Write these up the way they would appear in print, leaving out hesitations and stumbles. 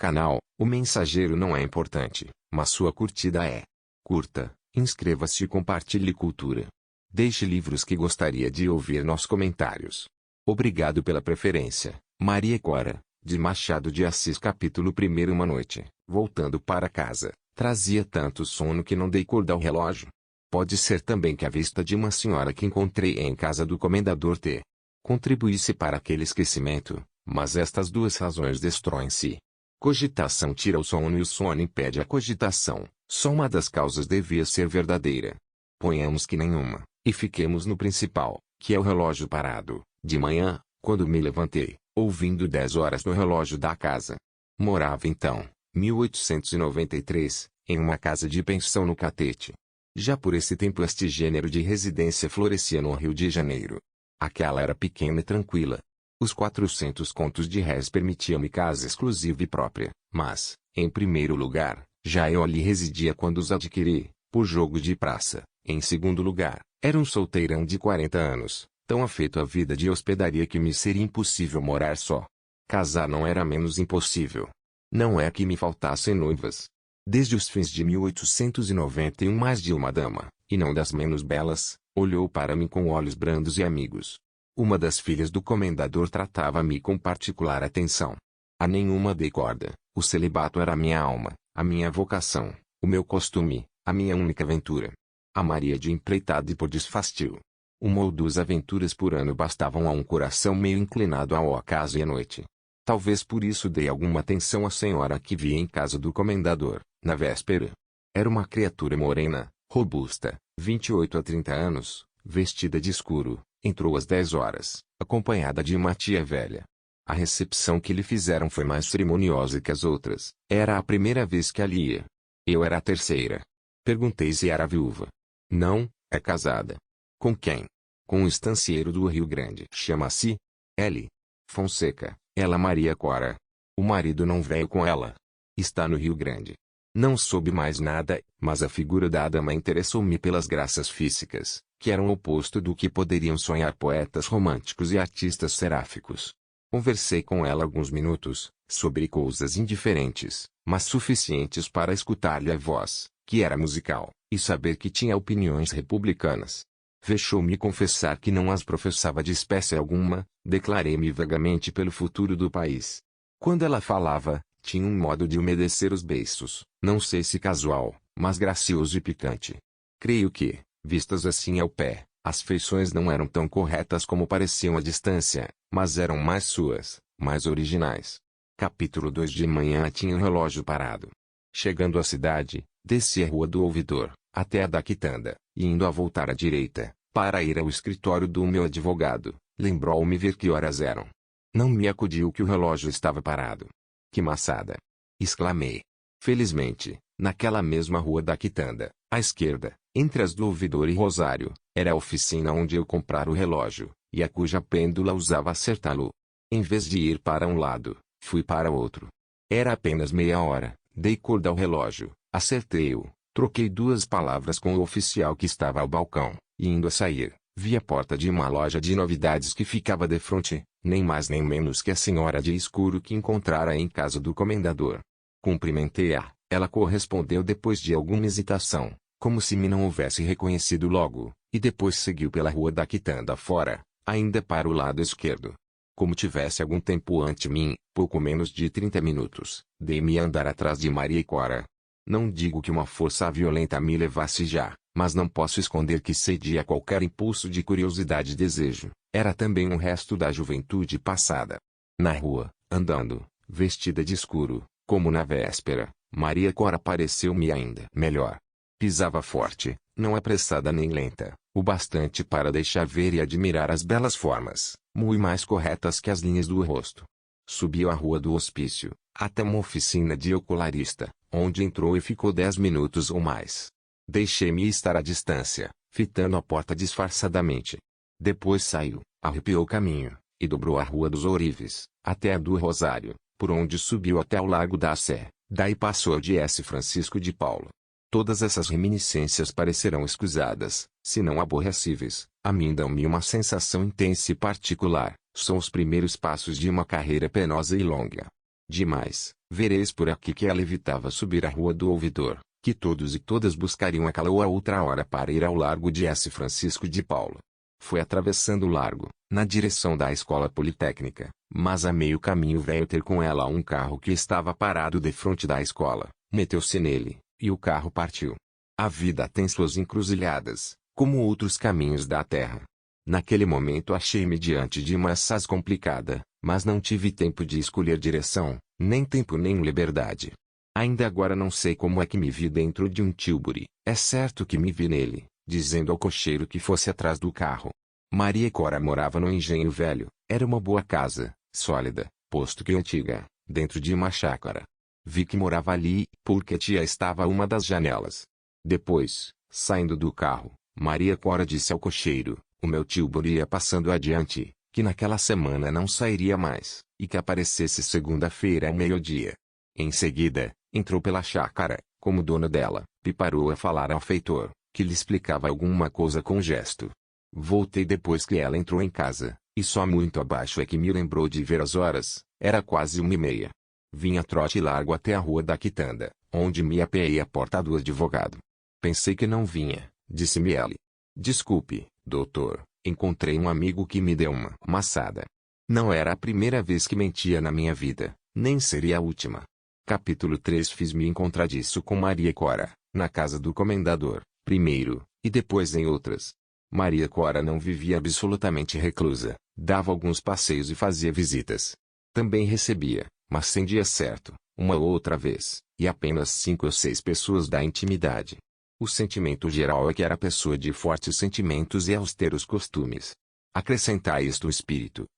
canal. O mensageiro não é importante, mas sua curtida é. Curta, inscreva-se e compartilhe cultura. Deixe livros que gostaria de ouvir nos comentários. Obrigado pela preferência. Maria Cora, de Machado de Assis. Capítulo 1. Uma noite, voltando para casa, trazia tanto sono que não dei corda ao relógio. Pode ser também que a vista de uma senhora que encontrei em casa do comendador T. contribuísse para aquele esquecimento, mas estas duas razões destroem-se. Cogitação tira o sono e o sono impede a cogitação. Só uma das causas devia ser verdadeira. Ponhamos que nenhuma, e fiquemos no principal, que é o relógio parado. De manhã, quando me levantei, ouvindo 10 horas no relógio da casa. Morava então, 1893, em uma casa de pensão no Catete. Já por esse tempo este gênero de residência florescia no Rio de Janeiro. Aquela era pequena e tranquila. Os 400 contos de réis permitiam-me casa exclusiva e própria, mas, em primeiro lugar, já eu ali residia quando os adquiri, por jogo de praça. Em segundo lugar, era um solteirão de 40 anos, tão afeito à vida de hospedaria que me seria impossível morar só. Casar não era menos impossível. Não é que me faltassem noivas. Desde os fins de 1891 mais de uma dama, e não das menos belas, olhou para mim com olhos brandos e amigos. Uma das filhas do comendador tratava-me com particular atenção. A nenhuma dei corda. O celibato era a minha alma, a minha vocação, o meu costume, a minha única aventura. A Maria de empreitada e por desfastio. Uma ou duas aventuras por ano bastavam a um coração meio inclinado ao acaso e à noite. Talvez por isso dei alguma atenção à senhora que vi em casa do comendador, na véspera. Era uma criatura morena, robusta, 28 a 30 anos, vestida de escuro. Entrou às 10 horas, acompanhada de uma tia velha. A recepção que lhe fizeram foi mais cerimoniosa que as outras. Era a primeira vez que ali ia. Eu era a terceira. Perguntei se era viúva. Não, é casada. Com quem? Com um estancieiro do Rio Grande. Chama-se L. Fonseca. Ela Maria Cora. O marido não veio com ela. Está no Rio Grande. Não soube mais nada, mas a figura da dama interessou-me pelas graças físicas, que eram o oposto do que poderiam sonhar poetas românticos e artistas seráficos. Conversei com ela alguns minutos, sobre coisas indiferentes, mas suficientes para escutar-lhe a voz, que era musical, e saber que tinha opiniões republicanas. Deixou-me confessar que não as professava de espécie alguma, declarei-me vagamente pelo futuro do país. Quando ela falava, tinha um modo de umedecer os beiços, não sei se casual, mas gracioso e picante. Creio que, vistas assim ao pé, as feições não eram tão corretas como pareciam à distância, mas eram mais suas, mais originais. Capítulo 2. De manhã tinha o relógio parado. Chegando à cidade, desci a rua do Ouvidor, até a da Quitanda, e indo a voltar à direita, para ir ao escritório do meu advogado, lembrou-me ver que horas eram. Não me acudiu que o relógio estava parado. Que maçada! Exclamei. Felizmente, naquela mesma rua da Quitanda, à esquerda, entre as do Ouvidor e Rosário, era a oficina onde eu comprara o relógio, e a cuja pêndula usava acertá-lo. Em vez de ir para um lado, fui para outro. Era apenas meia hora, dei corda ao relógio, acertei-o, troquei duas palavras com o oficial que estava ao balcão, e indo a sair, vi a porta de uma loja de novidades que ficava defronte, nem mais nem menos que a senhora de escuro que encontrara em casa do comendador. Cumprimentei-a, ela correspondeu depois de alguma hesitação, como se me não houvesse reconhecido logo, e depois seguiu pela rua da Quitanda fora, ainda para o lado esquerdo. Como tivesse algum tempo ante mim, pouco menos de 30 minutos, dei-me a andar atrás de Maria Cora. Não digo que uma força violenta me levasse já, mas não posso esconder que cedi a qualquer impulso de curiosidade e desejo. Era também um resto da juventude passada. Na rua, andando, vestida de escuro, como na véspera, Maria Cora pareceu-me ainda melhor. Pisava forte, não apressada nem lenta, o bastante para deixar ver e admirar as belas formas, muito mais corretas que as linhas do rosto. Subiu a rua do Hospício, até uma oficina de ocularista, onde entrou e ficou 10 minutos ou mais. Deixei-me estar à distância, fitando a porta disfarçadamente. Depois saiu, arrepiou o caminho, e dobrou a Rua dos Ourives, até a do Rosário, por onde subiu até o Largo da Sé, daí passou de S. Francisco de Paulo. Todas essas reminiscências parecerão escusadas, se não aborrecíveis, a mim dão-me uma sensação intensa e particular, são os primeiros passos de uma carreira penosa e longa. Demais, vereis por aqui que ela evitava subir a rua do Ouvidor, que todos e todas buscariam aquela ou a outra hora para ir ao largo de S. Francisco de Paula. Foi atravessando o largo, na direção da escola politécnica, mas a meio caminho veio ter com ela um carro que estava parado defronte da escola, meteu-se nele, e o carro partiu. A vida tem suas encruzilhadas, como outros caminhos da terra. Naquele momento achei-me diante de uma assaz complicada, mas não tive tempo de escolher direção, nem tempo nem liberdade. Ainda agora não sei como é que me vi dentro de um tilbury, é certo que me vi nele, dizendo ao cocheiro que fosse atrás do carro. Maria Cora morava no Engenho Velho, era uma boa casa, sólida, posto que antiga, dentro de uma chácara. Vi que morava ali, porque a tia estava a uma das janelas. Depois, saindo do carro, Maria Cora disse ao cocheiro, o meu tilbury ia passando adiante, que naquela semana não sairia mais, e que aparecesse segunda-feira ao meio-dia. Em seguida, entrou pela chácara, como dona dela, e parou a falar ao feitor, que lhe explicava alguma coisa com gesto. Voltei depois que ela entrou em casa, e só muito abaixo é que me lembrou de ver as horas, era quase 1h30. Vim a trote largo até a rua da Quitanda, onde me apeei à porta do advogado. Pensei que não vinha, disse-me ele. Desculpe, doutor, encontrei um amigo que me deu uma maçada. Não era a primeira vez que mentia na minha vida, nem seria a última. Capítulo 3. Fiz-me encontrar disso com Maria Cora, na casa do comendador, primeiro, e depois em outras. Maria Cora não vivia absolutamente reclusa, dava alguns passeios e fazia visitas. Também recebia, mas sem dia certo, uma ou outra vez, e apenas 5 ou 6 pessoas da intimidade. O sentimento geral é que era pessoa de fortes sentimentos e austeros costumes. Acrescentai isto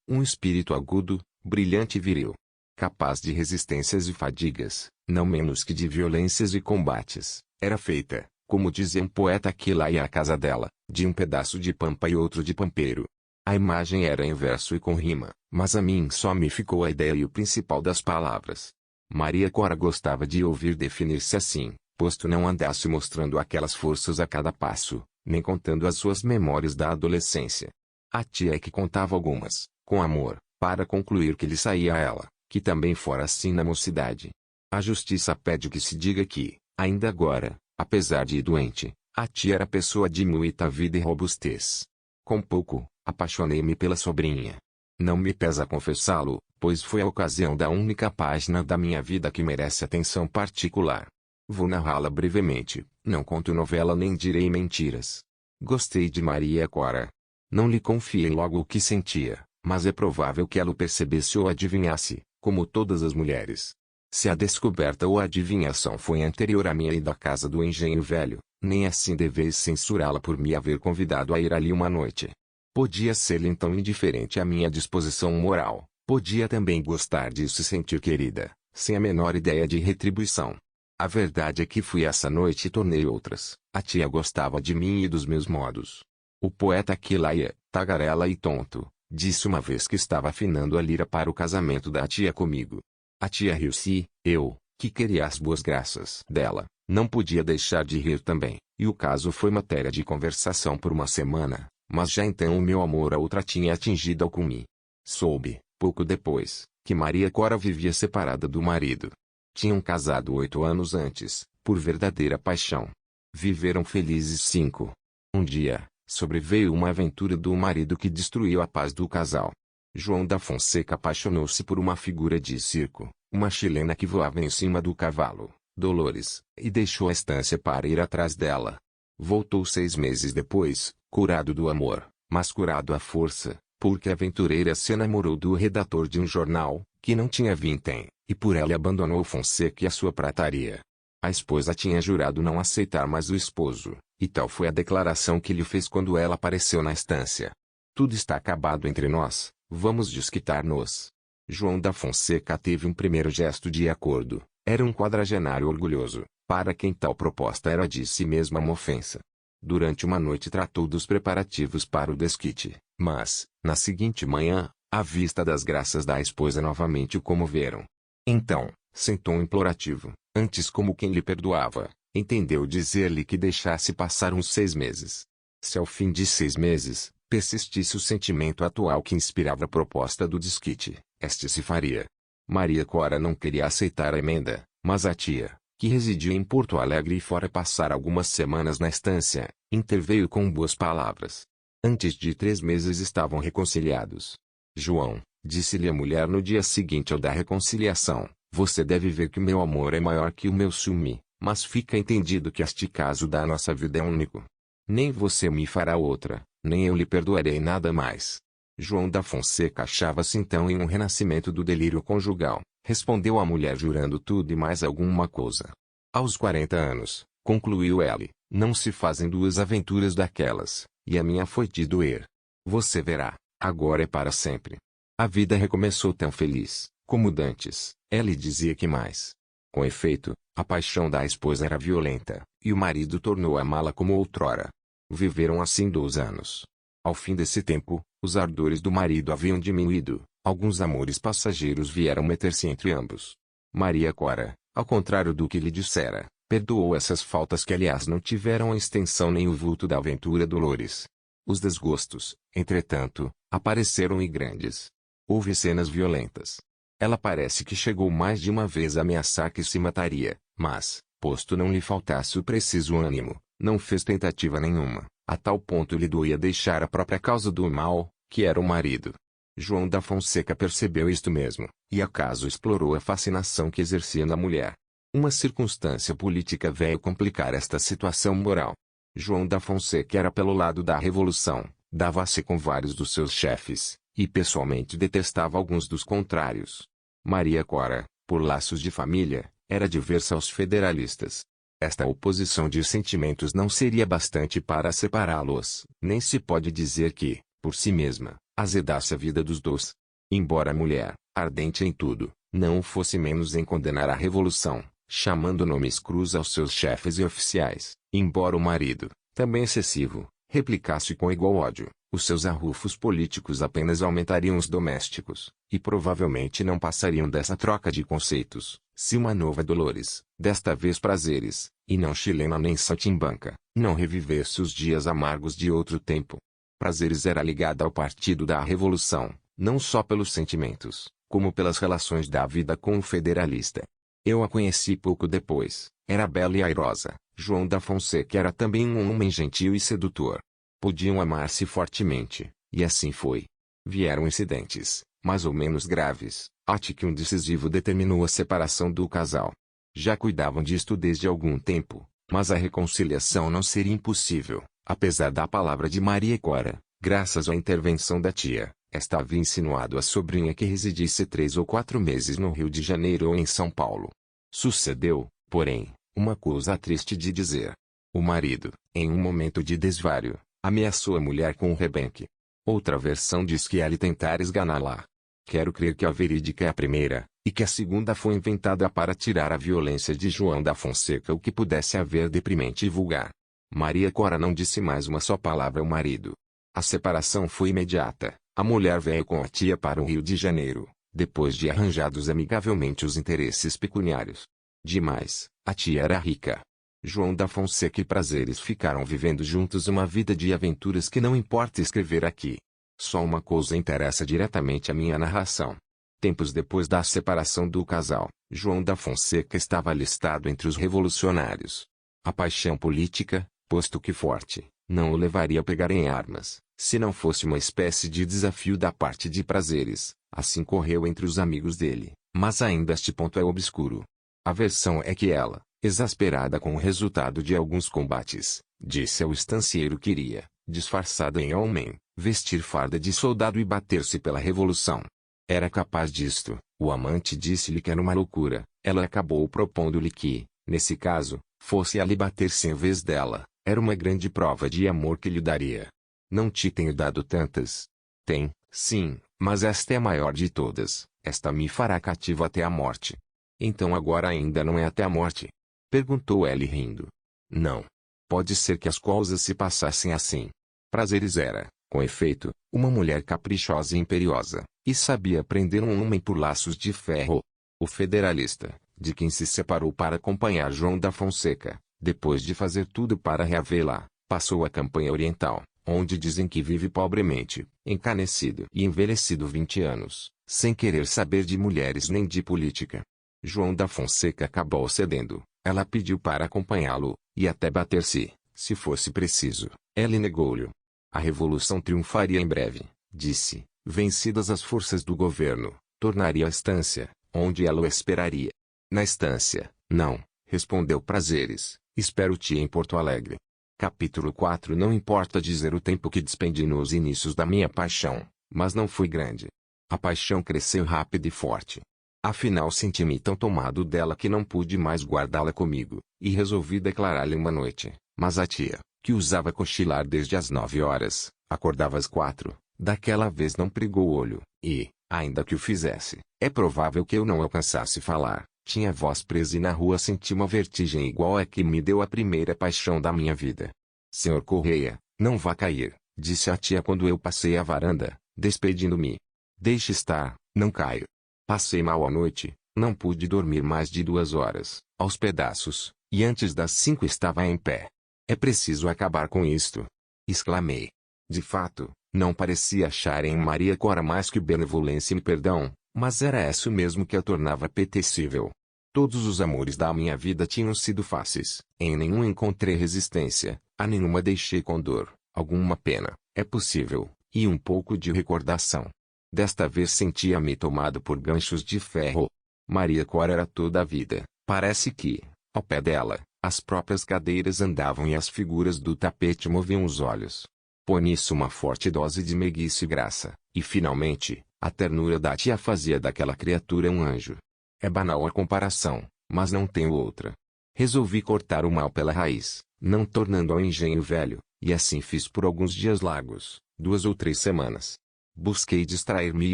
um espírito agudo, brilhante e viril. Capaz de resistências e fadigas, não menos que de violências e combates, era feita, como dizia um poeta que lá ia à casa dela, de um pedaço de pampa e outro de pampeiro. A imagem era em verso e com rima, mas a mim só me ficou a ideia e o principal das palavras. Maria Cora gostava de ouvir definir-se assim, posto não andasse mostrando aquelas forças a cada passo, nem contando as suas memórias da adolescência. A tia é que contava algumas, com amor, para concluir que lhe saía a ela, que também fora assim na mocidade. A justiça pede que se diga que, ainda agora, apesar de doente, a tia era pessoa de muita vida e robustez. Com pouco, apaixonei-me pela sobrinha. Não me pesa confessá-lo, pois foi a ocasião da única página da minha vida que merece atenção particular. Vou narrá-la brevemente, não conto novela nem direi mentiras. Gostei de Maria Cora. Não lhe confiei logo o que sentia, mas é provável que ela o percebesse ou adivinhasse, como todas as mulheres. Se a descoberta ou a adivinhação foi anterior à minha ida à casa do Engenho Velho, nem assim deveis censurá-la por me haver convidado a ir ali uma noite. Podia ser-lhe então indiferente à minha disposição moral, podia também gostar de se sentir querida, sem a menor ideia de retribuição. A verdade é que fui essa noite e tornei outras. A tia gostava de mim e dos meus modos. O poeta que lá ia, tagarela e tonto, disse uma vez que estava afinando a lira para o casamento da tia comigo. A tia riu-se, eu, que queria as boas graças dela, não podia deixar de rir também, e o caso foi matéria de conversação por uma semana, mas já então o meu amor a outra tinha atingido ao cume. Soube, pouco depois, que Maria Cora vivia separada do marido. Tinham casado 8 anos antes, por verdadeira paixão. Viveram felizes 5. Um dia, sobreveio uma aventura do marido que destruiu a paz do casal. João da Fonseca apaixonou-se por uma figura de circo, uma chilena que voava em cima do cavalo, Dolores, e deixou a estância para ir atrás dela. Voltou 6 meses depois, curado do amor, mas curado à força, porque a aventureira se namorou do redator de um jornal, que não tinha vintém, e por ela abandonou Fonseca e a sua prataria. A esposa tinha jurado não aceitar mais o esposo, e tal foi a declaração que lhe fez quando ela apareceu na estância. Tudo está acabado entre nós, vamos desquitar-nos. João da Fonseca teve um primeiro gesto de acordo, era um quadragenário orgulhoso, para quem tal proposta era de si mesma uma ofensa. Durante uma noite tratou dos preparativos para o desquite, mas, na seguinte manhã, a vista das graças da esposa novamente o comoveram. Então, sentou implorativo, antes como quem lhe perdoava, entendeu dizer-lhe que deixasse passar uns 6 meses. Se ao fim de 6 meses, persistisse o sentimento atual que inspirava a proposta do desquite, este se faria. Maria Cora não queria aceitar a emenda, mas a tia, que residia em Porto Alegre e fora passar algumas semanas na estância, interveio com boas palavras. Antes de 3 meses estavam reconciliados. João, disse-lhe a mulher no dia seguinte ao da reconciliação, você deve ver que meu amor é maior que o meu ciúme, mas fica entendido que este caso da nossa vida é único. Nem você me fará outra, nem eu lhe perdoarei nada mais. João da Fonseca achava-se então em um renascimento do delírio conjugal, respondeu a mulher jurando tudo e mais alguma coisa. Aos 40 anos, concluiu ele, não se fazem 2 aventuras daquelas, e a minha foi de doer. Você verá, agora é para sempre. A vida recomeçou tão feliz, como dantes, ele dizia que mais. Com efeito, a paixão da esposa era violenta, e o marido tornou a amá-la como outrora. Viveram assim 2 anos. Ao fim desse tempo, os ardores do marido haviam diminuído, alguns amores passageiros vieram meter-se entre ambos. Maria Cora, ao contrário do que lhe dissera, perdoou essas faltas que aliás não tiveram a extensão nem o vulto da aventura Dolores. Os desgostos, entretanto, apareceram e grandes. Houve cenas violentas. Ela parece que chegou mais de uma vez a ameaçar que se mataria, mas, posto não lhe faltasse o preciso ânimo, não fez tentativa nenhuma, a tal ponto lhe doía deixar a própria causa do mal, que era o marido. João da Fonseca percebeu isto mesmo, e acaso explorou a fascinação que exercia na mulher. Uma circunstância política veio complicar esta situação moral. João da Fonseca era pelo lado da revolução, dava-se com vários dos seus chefes, e pessoalmente detestava alguns dos contrários. Maria Cora, por laços de família, era diversa aos federalistas. Esta oposição de sentimentos não seria bastante para separá-los, nem se pode dizer que, por si mesma, azedasse a vida dos dois. Embora a mulher, ardente em tudo, não o fosse menos em condenar a revolução, chamando nomes crus aos seus chefes e oficiais, embora o marido, também excessivo, replicasse com igual ódio, os seus arrufos políticos apenas aumentariam os domésticos, e provavelmente não passariam dessa troca de conceitos, se uma nova Dolores, desta vez prazeres, e não chilena nem saltimbanca, não revivesse os dias amargos de outro tempo. Prazeres era ligada ao partido da Revolução, não só pelos sentimentos, como pelas relações da vida com o federalista. Eu a conheci pouco depois, era bela e airosa, João da Fonseca era também um homem gentil e sedutor. Podiam amar-se fortemente, e assim foi. Vieram incidentes, mais ou menos graves, até que um decisivo determinou a separação do casal. Já cuidavam disto desde algum tempo, mas a reconciliação não seria impossível, apesar da palavra de Maria Cora, graças à intervenção da tia. Esta havia insinuado à sobrinha que residisse 3 ou 4 meses no Rio de Janeiro ou em São Paulo. Sucedeu, porém, uma coisa triste de dizer. O marido, em um momento de desvario, ameaçou a mulher com um rebenque. Outra versão diz que ele tentara esganá-la. Quero crer que a verídica é a primeira, e que a segunda foi inventada para tirar a violência de João da Fonseca o que pudesse haver deprimente e vulgar. Maria Cora não disse mais uma só palavra ao marido. A separação foi imediata. A mulher veio com a tia para o Rio de Janeiro, depois de arranjados amigavelmente os interesses pecuniários. Demais, a tia era rica. João da Fonseca e Prazeres ficaram vivendo juntos uma vida de aventuras que não importa escrever aqui. Só uma coisa interessa diretamente a minha narração. Tempos depois da separação do casal, João da Fonseca estava alistado entre os revolucionários. A paixão política, posto que forte, não o levaria a pegar em armas, se não fosse uma espécie de desafio da parte de Prazeres, assim correu entre os amigos dele, mas ainda este ponto é obscuro. A versão é que ela, exasperada com o resultado de alguns combates, disse ao estancieiro que iria, disfarçada em homem, vestir farda de soldado e bater-se pela revolução. Era capaz disto, o amante disse-lhe que era uma loucura, ela acabou propondo-lhe que, nesse caso, fosse ali bater-se em vez dela, era uma grande prova de amor que lhe daria. Não te tenho dado tantas? Tem, sim, mas esta é a maior de todas, esta me fará cativo até a morte. Então agora ainda não é até a morte? Perguntou ele rindo. Não. Pode ser que as coisas se passassem assim. Prazeres era, com efeito, uma mulher caprichosa e imperiosa, e sabia prender um homem por laços de ferro. O federalista, de quem se separou para acompanhar João da Fonseca, depois de fazer tudo para reavê-la, passou a campanha oriental, onde dizem que vive pobremente, encanecido e envelhecido 20 anos, sem querer saber de mulheres nem de política. João da Fonseca acabou cedendo. Ela pediu para acompanhá-lo, e até bater-se, se fosse preciso. Ele negou-lhe. A revolução triunfaria em breve, disse. Vencidas as forças do governo, tornaria a estância, onde ela o esperaria. Na estância, não, respondeu Prazeres. Espero-te em Porto Alegre. Capítulo 4. Não importa dizer o tempo que despendi nos inícios da minha paixão, mas não foi grande. A paixão cresceu rápida e forte. Afinal senti-me tão tomado dela que não pude mais guardá-la comigo, e resolvi declarar-lhe uma noite. Mas a tia, que usava cochilar desde as 9 horas, acordava às 4, daquela vez não pregou o olho, e, ainda que o fizesse, é provável que eu não alcançasse falar. Tinha a voz presa e na rua senti uma vertigem igual a que me deu a primeira paixão da minha vida. Senhor Correia, não vá cair, disse a tia quando eu passei a varanda, despedindo-me. Deixe estar, não caio. Passei mal a noite, não pude dormir mais de 2 horas, aos pedaços, e antes das 5 estava em pé. É preciso acabar com isto, exclamei. De fato, não parecia achar em Maria Cora mais que benevolência e perdão, mas era isso mesmo que a tornava apetecível. Todos os amores da minha vida tinham sido fáceis, em nenhum encontrei resistência, a nenhuma deixei com dor, alguma pena, é possível, e um pouco de recordação. Desta vez sentia-me tomado por ganchos de ferro. Maria Cora era toda a vida, parece que, ao pé dela, as próprias cadeiras andavam e as figuras do tapete moviam os olhos. Põe nisso uma forte dose de meiguice e graça, e finalmente, a ternura da tia fazia daquela criatura um anjo. É banal a comparação, mas não tenho outra. Resolvi cortar o mal pela raiz, não tornando ao engenho velho, e assim fiz por alguns dias largos, 2 ou 3 semanas. Busquei distrair-me e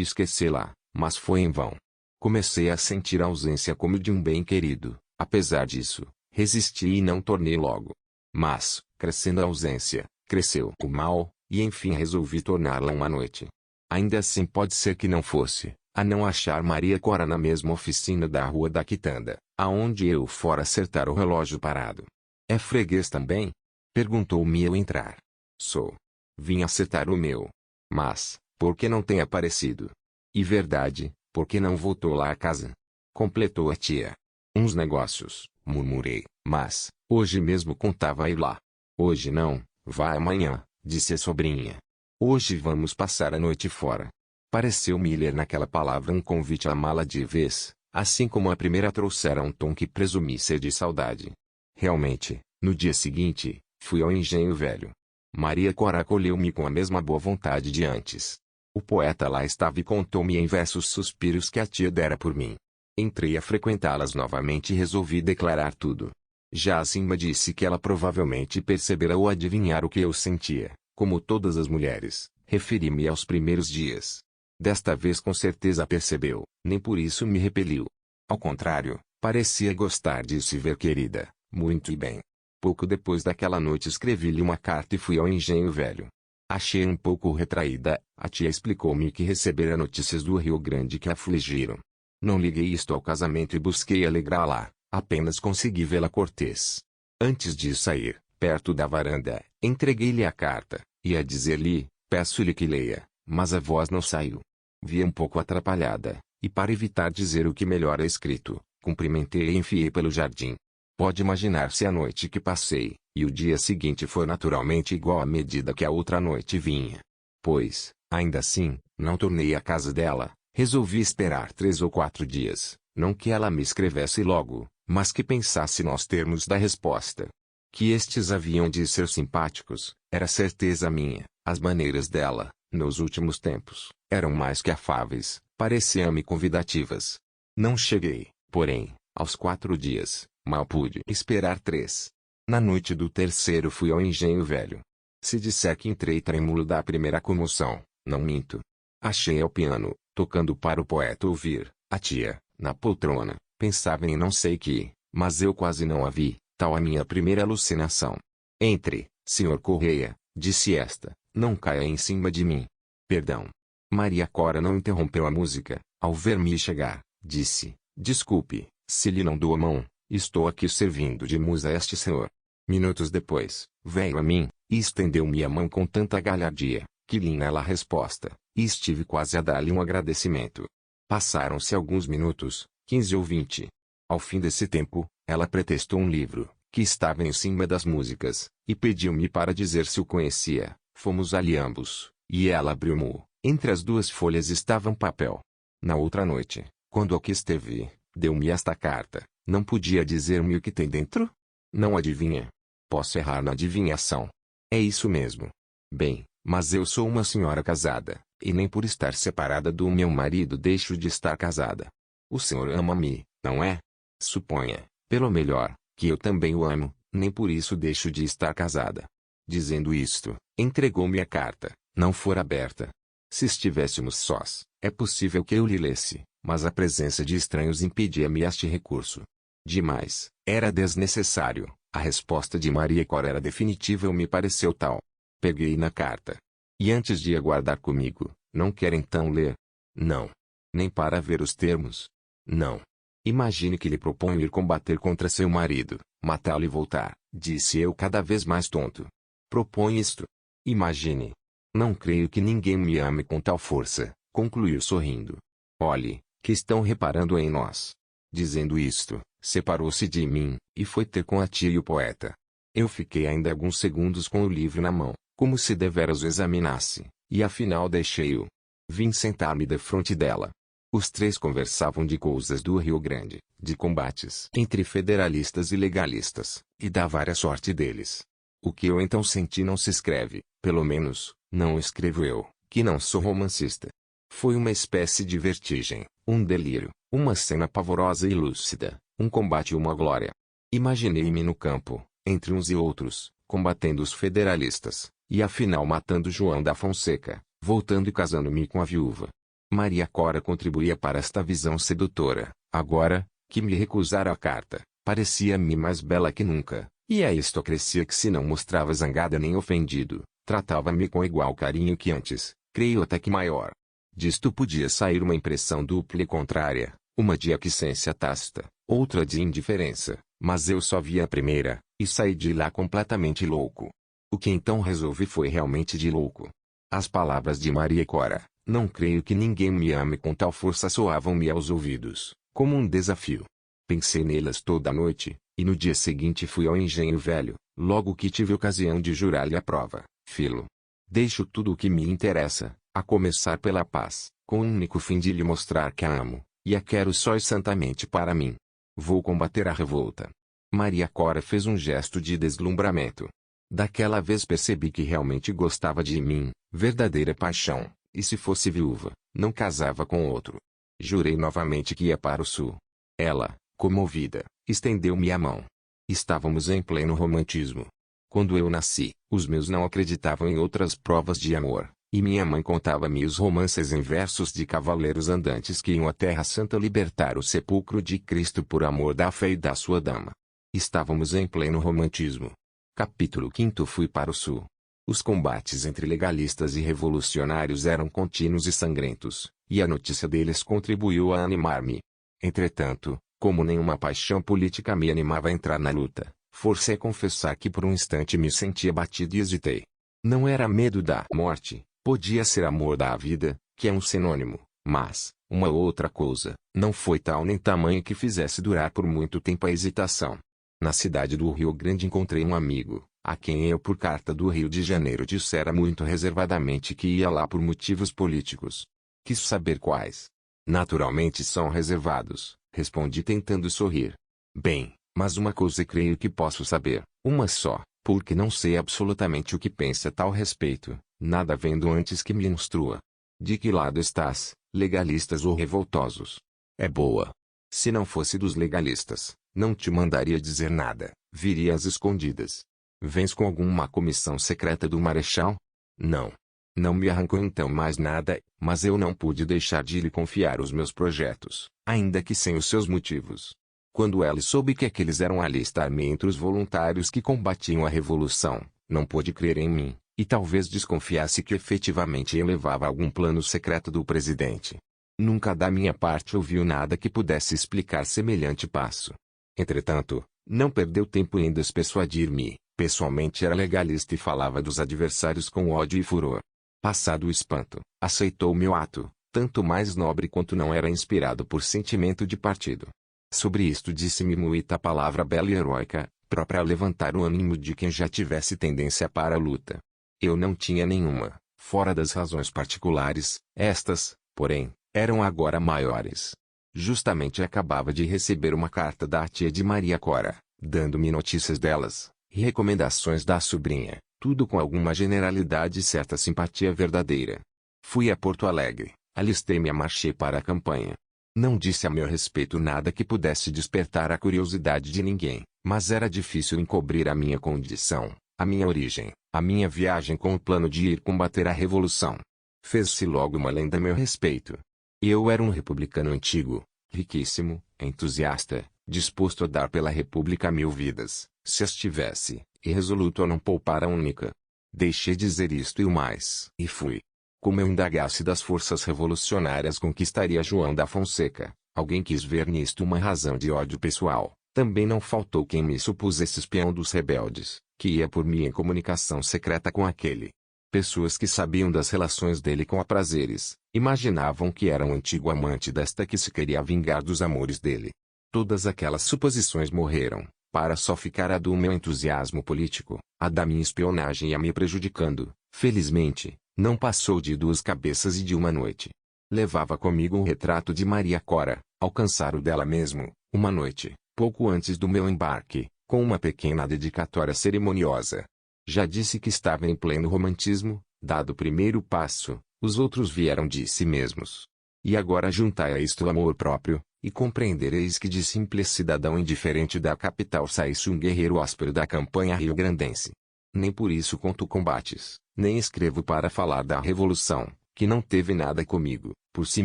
esquecê-la, mas foi em vão. Comecei a sentir a ausência como de um bem querido. Apesar disso, resisti e não tornei logo. Mas, crescendo a ausência, cresceu o mal, e enfim resolvi torná-la uma noite. Ainda assim pode ser que não fosse, a não achar Maria Cora na mesma oficina da Rua da Quitanda, aonde eu fora acertar o relógio parado. É freguês também? Perguntou-me ao entrar. Sou. Vim acertar o meu. Mas, por que não tem aparecido? E verdade, por que não voltou lá a casa? Completou a tia. Uns negócios, murmurei, mas, hoje mesmo contava ir lá. Hoje não, vá amanhã, disse a sobrinha. Hoje vamos passar a noite fora. Pareceu-me ler naquela palavra um convite à mala de vez, assim como a primeira trouxera um tom que presumi ser de saudade. Realmente, no dia seguinte, fui ao engenho velho. Maria Cora acolheu-me com a mesma boa vontade de antes. O poeta lá estava e contou-me em versos suspiros que a tia dera por mim. Entrei a frequentá-las novamente e resolvi declarar tudo. Já acima disse que ela provavelmente percebera ou adivinhara o que eu sentia, como todas as mulheres, referi-me aos primeiros dias. Desta vez com certeza percebeu, nem por isso me repeliu. Ao contrário, parecia gostar de se ver querida, muito e bem. Pouco depois daquela noite escrevi-lhe uma carta e fui ao engenho velho. Achei um pouco retraída, a tia explicou-me que recebera notícias do Rio Grande que a afligiram. Não liguei isto ao casamento e busquei alegrá-la, apenas consegui vê-la cortês. Antes de sair, perto da varanda, entreguei-lhe a carta, e a dizer-lhe, peço-lhe que leia, mas a voz não saiu. Vi um pouco atrapalhada, e para evitar dizer o que melhor é escrito, cumprimentei e enfiei pelo jardim. Pode imaginar-se a noite que passei, e o dia seguinte foi naturalmente igual à medida que a outra noite vinha. Pois, ainda assim, não tornei à casa dela, resolvi esperar 3 ou 4 dias, não que ela me escrevesse logo, mas que pensasse nos termos da resposta. Que estes haviam de ser simpáticos, era certeza minha. As maneiras dela, nos últimos tempos, eram mais que afáveis, pareciam-me convidativas. Não cheguei, porém, aos 4 dias, mal pude esperar 3. Na noite do terceiro fui ao engenho velho. Se disser que entrei trêmulo da primeira comoção, não minto. Achei ao piano, tocando para o poeta ouvir, a tia, na poltrona, pensava em não sei que, mas eu quase não a vi, tal a minha primeira alucinação. Entre, senhor Correia, disse esta, não caia em cima de mim. Perdão. Maria Cora não interrompeu a música, ao ver-me chegar, disse, desculpe, se lhe não dou a mão, estou aqui servindo de musa a este senhor. Minutos depois, veio a mim, e estendeu-me a mão com tanta galhardia, que li nela a resposta, e estive quase a dar-lhe um agradecimento. Passaram-se alguns minutos, 15 ou 20. Ao fim desse tempo, ela pretextou um livro, que estava em cima das músicas, e pediu-me para dizer se o conhecia. Fomos ali ambos, e ela abriu-mo. Entre as duas folhas estava um papel. Na outra noite, quando aqui esteve, deu-me esta carta. Não podia dizer-me o que tem dentro? Não adivinha? Posso errar na adivinhação. É isso mesmo. Bem, mas eu sou uma senhora casada, e nem por estar separada do meu marido deixo de estar casada. O senhor ama-me, não é? Suponha, pelo melhor, que eu também o amo, nem por isso deixo de estar casada. Dizendo isto, entregou-me a carta, não fora aberta. Se estivéssemos sós, é possível que eu lhe lesse, mas a presença de estranhos impedia-me este recurso. Demais, era desnecessário, a resposta de Maria Cora era definitiva e me pareceu tal. Peguei na carta. E antes de aguardar comigo, não quer então ler? Não. Nem para ver os termos? Não. Imagine que lhe proponho ir combater contra seu marido, matá-lo e voltar, disse eu cada vez mais tonto. Propõe isto? Imagine. Não creio que ninguém me ame com tal força, concluiu sorrindo. Olhe, que estão reparando em nós. Dizendo isto, separou-se de mim, e foi ter com a tia e o poeta. Eu fiquei ainda alguns segundos com o livro na mão, como se deveras o examinasse, e afinal deixei-o. Vim sentar-me defronte dela. Os três conversavam de coisas do Rio Grande, de combates entre federalistas e legalistas, e da vária sorte deles. O que eu então senti não se escreve, pelo menos, não escrevo eu, que não sou romancista. Foi uma espécie de vertigem, um delírio, uma cena pavorosa e lúcida, um combate e uma glória. Imaginei-me no campo, entre uns e outros, combatendo os federalistas, e afinal matando João da Fonseca, voltando e casando-me com a viúva. Maria Cora contribuía para esta visão sedutora. Agora, que me recusara a carta, parecia-me mais bela que nunca, e a isto acrescia que se não mostrava zangada nem ofendido, tratava-me com igual carinho que antes, creio até que maior. Disto podia sair uma impressão dupla e contrária, uma de aquiescência tácita, outra de indiferença, mas eu só vi a primeira, e saí de lá completamente louco. O que então resolvi foi realmente de louco. As palavras de Maria Cora, não creio que ninguém me ame com tal força, soavam-me aos ouvidos, como um desafio. Pensei nelas toda a noite, e no dia seguinte fui ao engenho velho, logo que tive ocasião de jurar-lhe a prova. Filo. Deixo tudo o que me interessa, a começar pela paz, com o único fim de lhe mostrar que a amo, e a quero só e santamente para mim. Vou combater a revolta. Maria Cora fez um gesto de deslumbramento. Daquela vez percebi que realmente gostava de mim, verdadeira paixão, e se fosse viúva, não casava com outro. Jurei novamente que ia para o sul. Ela, comovida, estendeu-me a mão. Estávamos em pleno romantismo. Quando eu nasci, os meus não acreditavam em outras provas de amor, e minha mãe contava-me os romances em versos de cavaleiros andantes que iam à Terra Santa libertar o sepulcro de Cristo por amor da fé e da sua dama. Estávamos em pleno romantismo. Capítulo 5. Fui para o sul. Os combates entre legalistas e revolucionários eram contínuos e sangrentos, e a notícia deles contribuiu a animar-me. Entretanto, como nenhuma paixão política me animava a entrar na luta, forcei a confessar que por um instante me senti abatido e hesitei. Não era medo da morte, podia ser amor da vida, que é um sinônimo, mas, uma outra coisa, não foi tal nem tamanho que fizesse durar por muito tempo a hesitação. Na cidade do Rio Grande encontrei um amigo, a quem eu por carta do Rio de Janeiro dissera muito reservadamente que ia lá por motivos políticos. Quis saber quais. Naturalmente são reservados, respondi tentando sorrir. Bem, mas uma coisa creio que posso saber, uma só, porque não sei absolutamente o que pensa a tal respeito, nada vendo antes que me instrua. De que lado estás, legalistas ou revoltosos? É boa. Se não fosse dos legalistas, não te mandaria dizer nada, viria às escondidas. Vens com alguma comissão secreta do Marechal? Não. Não me arrancou então mais nada, mas eu não pude deixar de lhe confiar os meus projetos, ainda que sem os seus motivos. Quando ela soube que aqueles eram alistar-me entre os voluntários que combatiam a revolução, não pôde crer em mim, e talvez desconfiasse que efetivamente eu levava algum plano secreto do presidente. Nunca da minha parte ouviu nada que pudesse explicar semelhante passo. Entretanto, não perdeu tempo em despersuadir-me, Pessoalmente era legalista e falava dos adversários com ódio e furor. Passado o espanto, aceitou meu ato, tanto mais nobre quanto não era inspirado por sentimento de partido. Sobre isto disse-me muita palavra bela e heróica, própria a levantar o ânimo de quem já tivesse tendência para a luta. Eu não tinha nenhuma, fora das razões particulares, estas, porém, eram agora maiores. Justamente acabava de receber uma carta da tia de Maria Cora, dando-me notícias delas, e recomendações da sobrinha, tudo com alguma generalidade e certa simpatia verdadeira. Fui a Porto Alegre, alistei-me e marchei para a campanha. Não disse a meu respeito nada que pudesse despertar a curiosidade de ninguém, mas era difícil encobrir a minha condição, a minha origem, a minha viagem com o plano de ir combater a Revolução. Fez-se logo uma lenda a meu respeito. Eu era um republicano antigo, riquíssimo, entusiasta, disposto a dar pela República 1000 vidas, se as tivesse, e resoluto a não poupar a única. Deixei dizer isto e o mais, e fui. Como eu indagasse das forças revolucionárias conquistaria João da Fonseca, alguém quis ver nisto uma razão de ódio pessoal. Também não faltou quem me supusesse espião dos rebeldes, que ia por mim em comunicação secreta com aquele. Pessoas que sabiam das relações dele com Aprazeres, imaginavam que era um antigo amante desta que se queria vingar dos amores dele. Todas aquelas suposições morreram, para só ficar a do meu entusiasmo político, a da minha espionagem ia me prejudicando. Felizmente, não passou de 2 cabeças e de uma noite. Levava comigo um retrato de Maria Cora, alcançado dela mesmo, uma noite, pouco antes do meu embarque, com uma pequena dedicatória cerimoniosa. Já disse que estava em pleno romantismo, dado o primeiro passo, os outros vieram de si mesmos. E agora juntai a isto o amor próprio, e compreendereis que de simples cidadão indiferente da capital saísse um guerreiro áspero da campanha rio-grandense. Nem por isso conto combates, nem escrevo para falar da Revolução, que não teve nada comigo, por si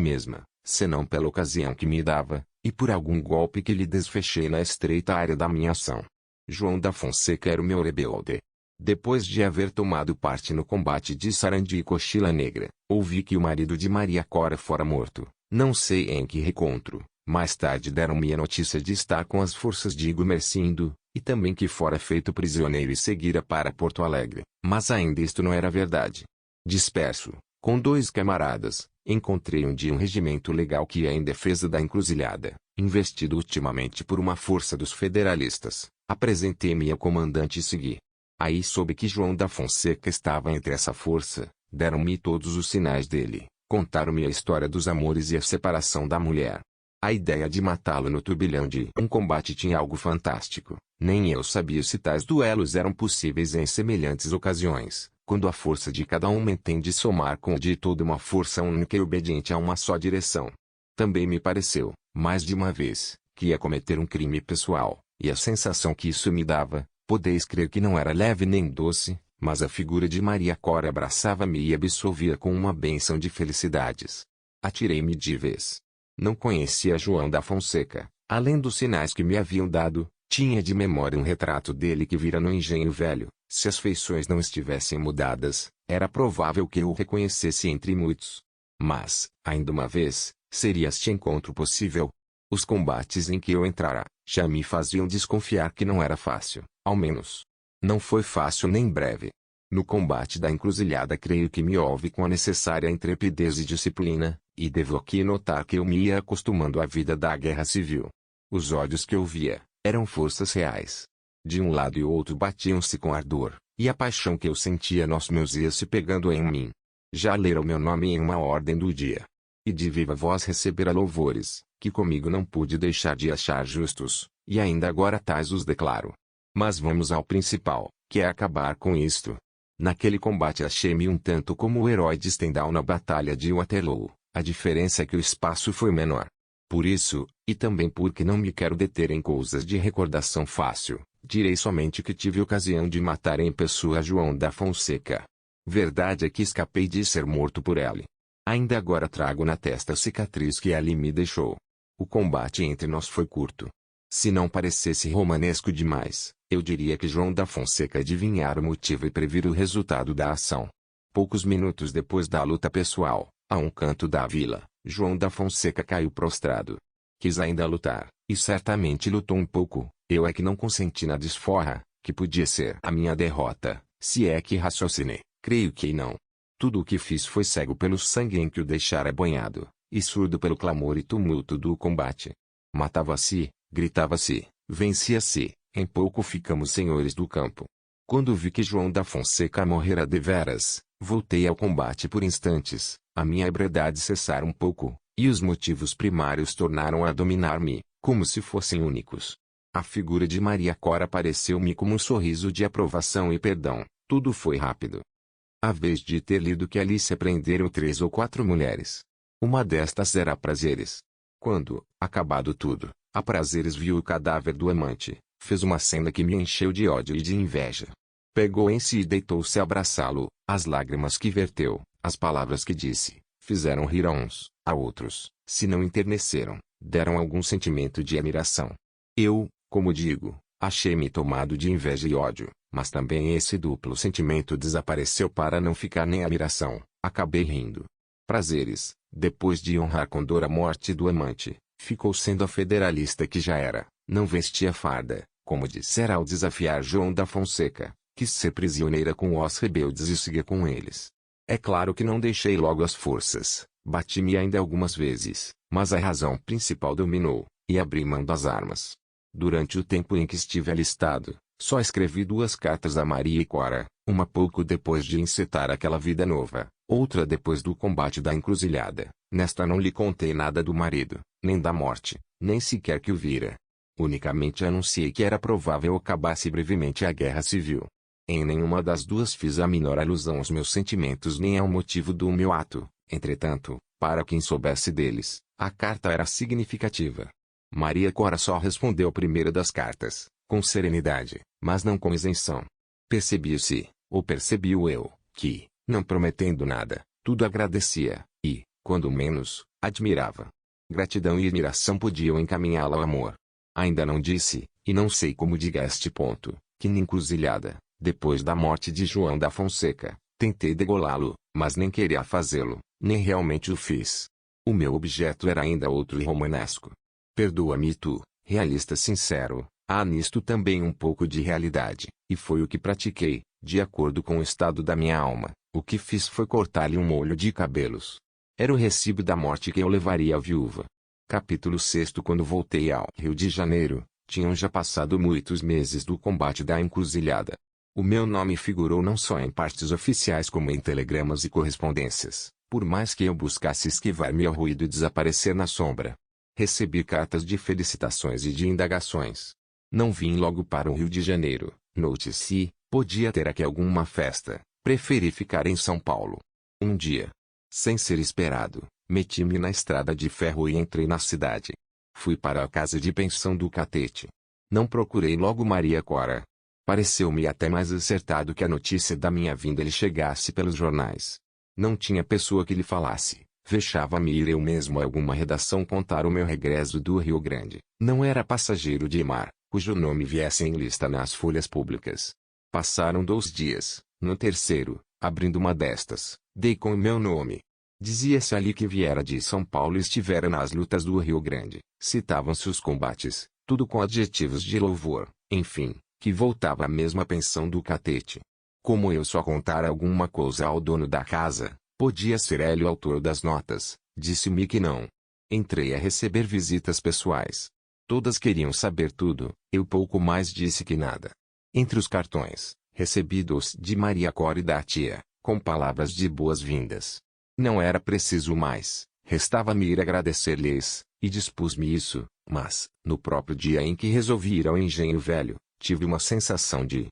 mesma, senão pela ocasião que me dava, e por algum golpe que lhe desfechei na estreita área da minha ação. João da Fonseca era o meu rebelde. Depois de haver tomado parte no combate de Sarandi e Cochila Negra, ouvi que o marido de Maria Cora fora morto, não sei em que recontro. Mais tarde deram-me a notícia de estar com as forças de Gumercindo, e também que fora feito prisioneiro e seguira para Porto Alegre, mas ainda isto não era verdade. Disperso, com 2 camaradas, encontrei um dia um regimento legal que ia em defesa da encruzilhada, investido ultimamente por uma força dos federalistas. Apresentei-me ao comandante e segui. Aí soube que João da Fonseca estava entre essa força, deram-me todos os sinais dele, contaram-me a história dos amores e a separação da mulher. A ideia de matá-lo no turbilhão de um combate tinha algo fantástico. Nem eu sabia se tais duelos eram possíveis em semelhantes ocasiões, quando a força de cada um entende somar com a de toda uma força única e obediente a uma só direção. Também me pareceu, mais de uma vez, que ia cometer um crime pessoal, e a sensação que isso me dava, podeis crer que não era leve nem doce, mas a figura de Maria Cora abraçava-me e absolvia com uma bênção de felicidades. Atirei-me de vez. Não conhecia João da Fonseca, além dos sinais que me haviam dado, tinha de memória um retrato dele que vira no Engenho Velho. Se as feições não estivessem mudadas, era provável que eu o reconhecesse entre muitos. Mas, ainda uma vez, seria este encontro possível? Os combates em que eu entrara, já me faziam desconfiar que não era fácil, ao menos. Não foi fácil nem breve. No combate da encruzilhada creio que me houve com a necessária intrepidez e disciplina, e devo aqui notar que eu me ia acostumando à vida da guerra civil. Os ódios que eu via, eram forças reais. De um lado e outro batiam-se com ardor, e a paixão que eu sentia nos meus ia se pegando em mim. Já leram meu nome em uma ordem do dia. E de viva voz recebera louvores, que comigo não pude deixar de achar justos, e ainda agora tais os declaro. Mas vamos ao principal, que é acabar com isto. Naquele combate achei-me um tanto como o herói de Stendhal na batalha de Waterloo, a diferença é que o espaço foi menor. Por isso, e também porque não me quero deter em coisas de recordação fácil, direi somente que tive ocasião de matar em pessoa João da Fonseca. Verdade é que escapei de ser morto por ele. Ainda agora trago na testa a cicatriz que ele me deixou. O combate entre nós foi curto. Se não parecesse romanesco demais, eu diria que João da Fonseca adivinhara o motivo e previra o resultado da ação. Poucos minutos depois da luta pessoal, a um canto da vila, João da Fonseca caiu prostrado. Quis ainda lutar, e certamente lutou um pouco, eu é que não consenti na desforra, que podia ser a minha derrota, se é que raciocinei, creio que não. Tudo o que fiz foi cego pelo sangue em que o deixara banhado, e surdo pelo clamor e tumulto do combate. Matava-se, gritava-se, vencia-se, em pouco ficamos senhores do campo. Quando vi que João da Fonseca morrera deveras, voltei ao combate por instantes, a minha ebriedade cessara um pouco, e os motivos primários tornaram a dominar-me, como se fossem únicos. A figura de Maria Cora apareceu-me como um sorriso de aprovação e perdão, tudo foi rápido. A vez de ter lido que ali se prenderam 3 ou 4 mulheres. Uma destas era a Prazeres. Quando, acabado tudo, a Prazeres viu o cadáver do amante, fez uma cena que me encheu de ódio e de inveja. Pegou em si e deitou-se a abraçá-lo, as lágrimas que verteu, as palavras que disse, fizeram rir a uns, a outros, se não enterneceram, deram algum sentimento de admiração. Eu, como digo, achei-me tomado de inveja e ódio, mas também esse duplo sentimento desapareceu para não ficar nem admiração, acabei rindo. Prazeres, depois de honrar com dor a morte do amante, ficou sendo a federalista que já era, não vestia farda, como dissera ao desafiar João da Fonseca, quis ser prisioneira com os rebeldes e seguir com eles. É claro que não deixei logo as forças, bati-me ainda algumas vezes, mas a razão principal dominou, e abri mão das armas. Durante o tempo em que estive alistado, só escrevi 2 cartas a Maria Cora, uma pouco depois de encetar aquela vida nova, outra depois do combate da encruzilhada. Nesta não lhe contei nada do marido, nem da morte, nem sequer que o vira. Unicamente anunciei que era provável acabasse brevemente a guerra civil. Em nenhuma das duas fiz a menor alusão aos meus sentimentos nem ao motivo do meu ato. Entretanto, para quem soubesse deles, a carta era significativa. Maria Cora só respondeu a primeira das cartas, com serenidade, mas não com isenção. Percebiu-se, ou percebi-o eu, que, não prometendo nada, tudo agradecia, e, quando menos, admirava. Gratidão e admiração podiam encaminhá-la ao amor. Ainda não disse, e não sei como diga a este ponto, que na encruzilhada, depois da morte de João da Fonseca, tentei degolá-lo, mas nem queria fazê-lo, nem realmente o fiz. O meu objeto era ainda outro e romanesco. Perdoa-me tu, realista sincero, há nisto também um pouco de realidade, e foi o que pratiquei, de acordo com o estado da minha alma. O que fiz foi cortar-lhe um molho de cabelos. Era o recibo da morte que eu levaria à viúva. Capítulo 6. Quando voltei ao Rio de Janeiro, tinham já passado muitos meses do combate da encruzilhada. O meu nome figurou não só em partes oficiais como em telegramas e correspondências, por mais que eu buscasse esquivar-me ao ruído e desaparecer na sombra. Recebi cartas de felicitações e de indagações. Não vim logo para o Rio de Janeiro, note-se, podia ter aqui alguma festa, preferi ficar em São Paulo. Um dia, sem ser esperado, meti-me na estrada de ferro e entrei na cidade. Fui para a casa de pensão do Catete. Não procurei logo Maria Cora. Pareceu-me até mais acertado que a notícia da minha vinda lhe chegasse pelos jornais. Não tinha pessoa que lhe falasse. Vexava-me ir eu mesmo a alguma redação contar o meu regresso do Rio Grande. Não era passageiro de mar, cujo nome viesse em lista nas folhas públicas. Passaram 2 dias. No terceiro, abrindo uma destas, dei com o meu nome. Dizia-se ali que viera de São Paulo e estivera nas lutas do Rio Grande. Citavam-se os combates, tudo com adjetivos de louvor, enfim, que voltava à mesma pensão do Catete. Como eu só contara alguma coisa ao dono da casa, podia ser ele o autor das notas, disse-me que não. Entrei a receber visitas pessoais. Todas queriam saber tudo, eu pouco mais disse que nada. Entre os cartões, recebi 2 de Maria Cora e da tia, com palavras de boas-vindas. Não era preciso mais, restava-me ir agradecer-lhes, e dispus-me isso, mas, no próprio dia em que resolvi ir ao Engenho Velho, tive uma sensação de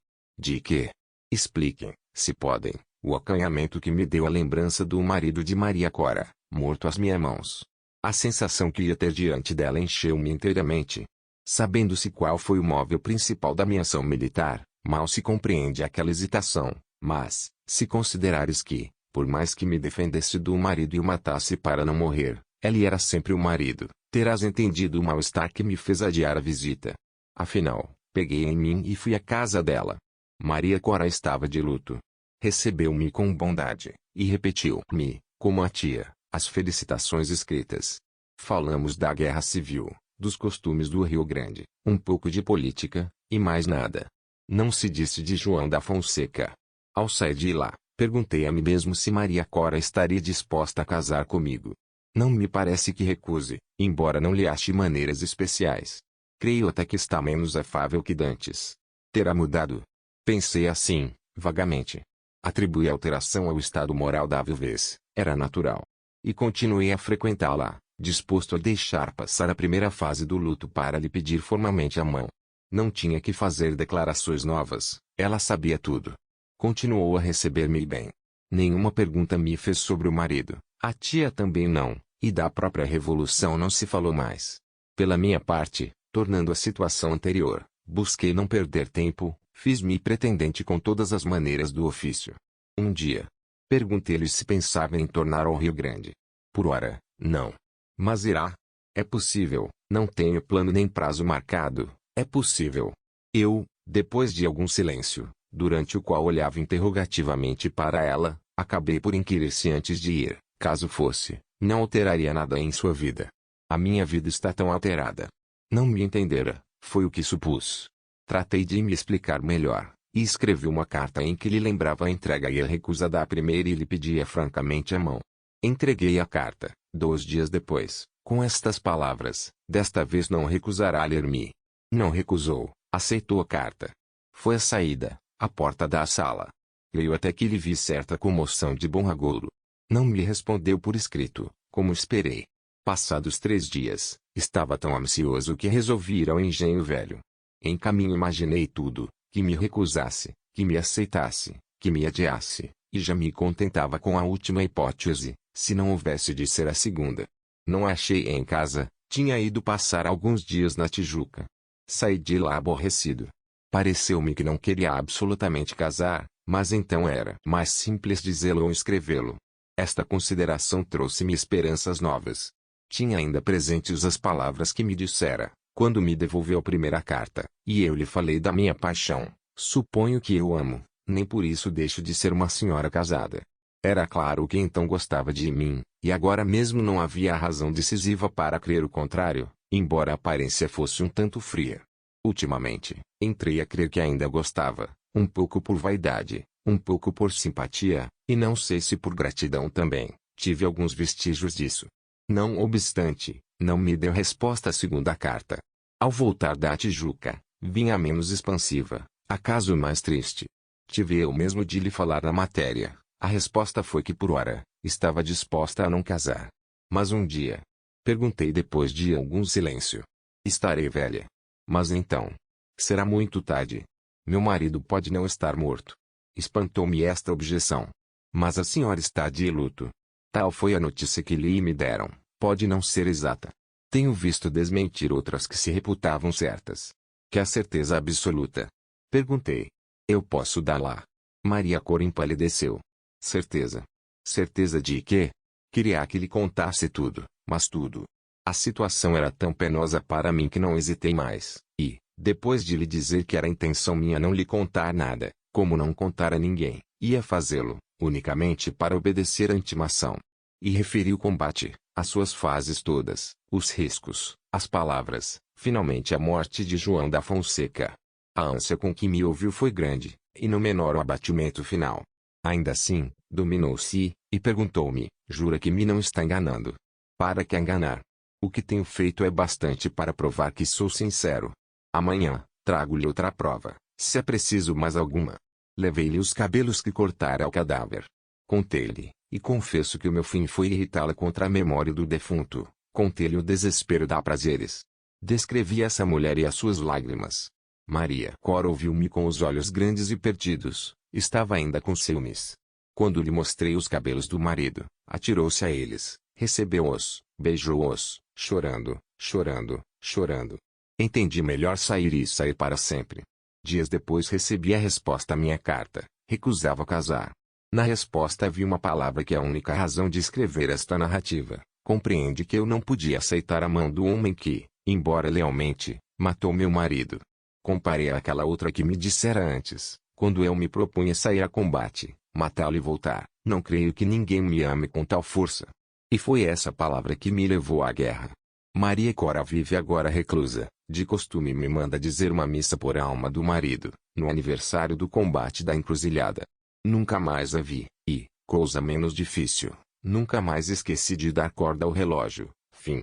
que? Expliquem, se podem, o acanhamento que me deu a lembrança do marido de Maria Cora, morto às minhas mãos. A sensação que ia ter diante dela encheu-me inteiramente. Sabendo-se qual foi o móvel principal da minha ação militar, mal se compreende aquela hesitação, mas, se considerares que, por mais que me defendesse do marido e o matasse para não morrer, ele era sempre o marido, terás entendido o mal-estar que me fez adiar a visita. Afinal, peguei em mim e fui à casa dela. Maria Cora estava de luto. Recebeu-me com bondade, e repetiu-me, como a tia, as felicitações escritas. Falamos da guerra civil, dos costumes do Rio Grande, um pouco de política, e mais nada. Não se disse de João da Fonseca. Ao sair de lá, perguntei a mim mesmo se Maria Cora estaria disposta a casar comigo. Não me parece que recuse, embora não lhe ache maneiras especiais. Creio até que está menos afável que dantes. Terá mudado? Pensei assim, vagamente. Atribuí a alteração ao estado moral da viuvez, era natural. E continuei a frequentá-la, disposto a deixar passar a primeira fase do luto para lhe pedir formalmente a mão. Não tinha que fazer declarações novas, ela sabia tudo. Continuou a receber-me bem. Nenhuma pergunta me fez sobre o marido, a tia também não, e da própria revolução não se falou mais. Pela minha parte, tornando a situação anterior, busquei não perder tempo, fiz-me pretendente com todas as maneiras do ofício. Um dia, perguntei-lhe se pensava em tornar ao Rio Grande. Por ora, não. Mas irá? É possível, não tenho plano nem prazo marcado, é possível. Eu, depois de algum silêncio, durante o qual olhava interrogativamente para ela, acabei por inquirir se antes de ir, caso fosse, não alteraria nada em sua vida. A minha vida está tão alterada. Não me entendera, foi o que supus. Tratei de me explicar melhor, e escrevi uma carta em que lhe lembrava a entrega e a recusa da primeira e lhe pedia francamente a mão. Entreguei a carta, 2 dias depois, com estas palavras: desta vez não recusará ler-me. Não recusou, aceitou a carta. Foi à saída, à porta da sala. Creio até que lhe vi certa comoção de bom agouro. Não me respondeu por escrito, como esperei. Passados 3 dias, estava tão ansioso que resolvi ir ao engenho velho. Em caminho imaginei tudo, que me recusasse, que me aceitasse, que me adiasse, e já me contentava com a última hipótese, se não houvesse de ser a segunda. Não a achei em casa, tinha ido passar alguns dias na Tijuca. Saí de lá aborrecido. Pareceu-me que não queria absolutamente casar, mas então era mais simples dizê-lo ou escrevê-lo. Esta consideração trouxe-me esperanças novas. Tinha ainda presentes as palavras que me dissera, quando me devolveu a primeira carta, e eu lhe falei da minha paixão. Suponho que eu amo, nem por isso deixo de ser uma senhora casada. Era claro que então gostava de mim, e agora mesmo não havia razão decisiva para crer o contrário, embora a aparência fosse um tanto fria. Ultimamente, entrei a crer que ainda gostava, um pouco por vaidade, um pouco por simpatia, e não sei se por gratidão também, tive alguns vestígios disso. Não obstante, não me deu resposta à segunda carta. Ao voltar da Tijuca, vinha menos expansiva, acaso mais triste. Tive eu mesmo de lhe falar na matéria. A resposta foi que por ora, estava disposta a não casar. Mas um dia, perguntei depois de algum silêncio. Estarei velha. Mas então, será muito tarde. Meu marido pode não estar morto. Espantou-me esta objeção. Mas a senhora está de luto. Tal foi a notícia que lhe me deram, pode não ser exata. Tenho visto desmentir outras que se reputavam certas. Quer certeza absoluta? Perguntei. Eu posso dar-la. Maria Cora empalideceu. Certeza. Certeza de quê? Queria que lhe contasse tudo, mas tudo. A situação era tão penosa para mim que não hesitei mais, e, depois de lhe dizer que era intenção minha não lhe contar nada, como não contar a ninguém, ia fazê-lo, unicamente para obedecer à intimação. E referi o combate, as suas fases todas, os riscos, as palavras, finalmente a morte de João da Fonseca. A ânsia com que me ouviu foi grande, e no menor o abatimento final. Ainda assim, dominou-se, e perguntou-me, jura que me não está enganando? Para que enganar? O que tenho feito é bastante para provar que sou sincero. Amanhã, trago-lhe outra prova, se é preciso mais alguma. Levei-lhe os cabelos que cortara ao cadáver. Contei-lhe, e confesso que o meu fim foi irritá-la contra a memória do defunto. Contei-lhe o desespero da prazeres. Descrevi essa mulher e as suas lágrimas. Maria Cora ouviu-me com os olhos grandes e perdidos, estava ainda com ciúmes. Quando lhe mostrei os cabelos do marido, atirou-se a eles, recebeu-os, beijou-os, chorando, chorando, chorando. Entendi melhor sair e sair para sempre. Dias depois recebi a resposta à minha carta, recusava casar. Na resposta havia uma palavra que é a única razão de escrever esta narrativa. Compreende que eu não podia aceitar a mão do homem que, embora lealmente, matou meu marido. Comparei àquela outra que me dissera antes, quando eu me propunha sair a combate, matá-lo e voltar. Não creio que ninguém me ame com tal força. E foi essa palavra que me levou à guerra. Maria Cora vive agora reclusa. De costume me manda dizer uma missa por alma do marido, no aniversário do combate da encruzilhada. Nunca mais a vi, e, coisa menos difícil, nunca mais esqueci de dar corda ao relógio. Fim.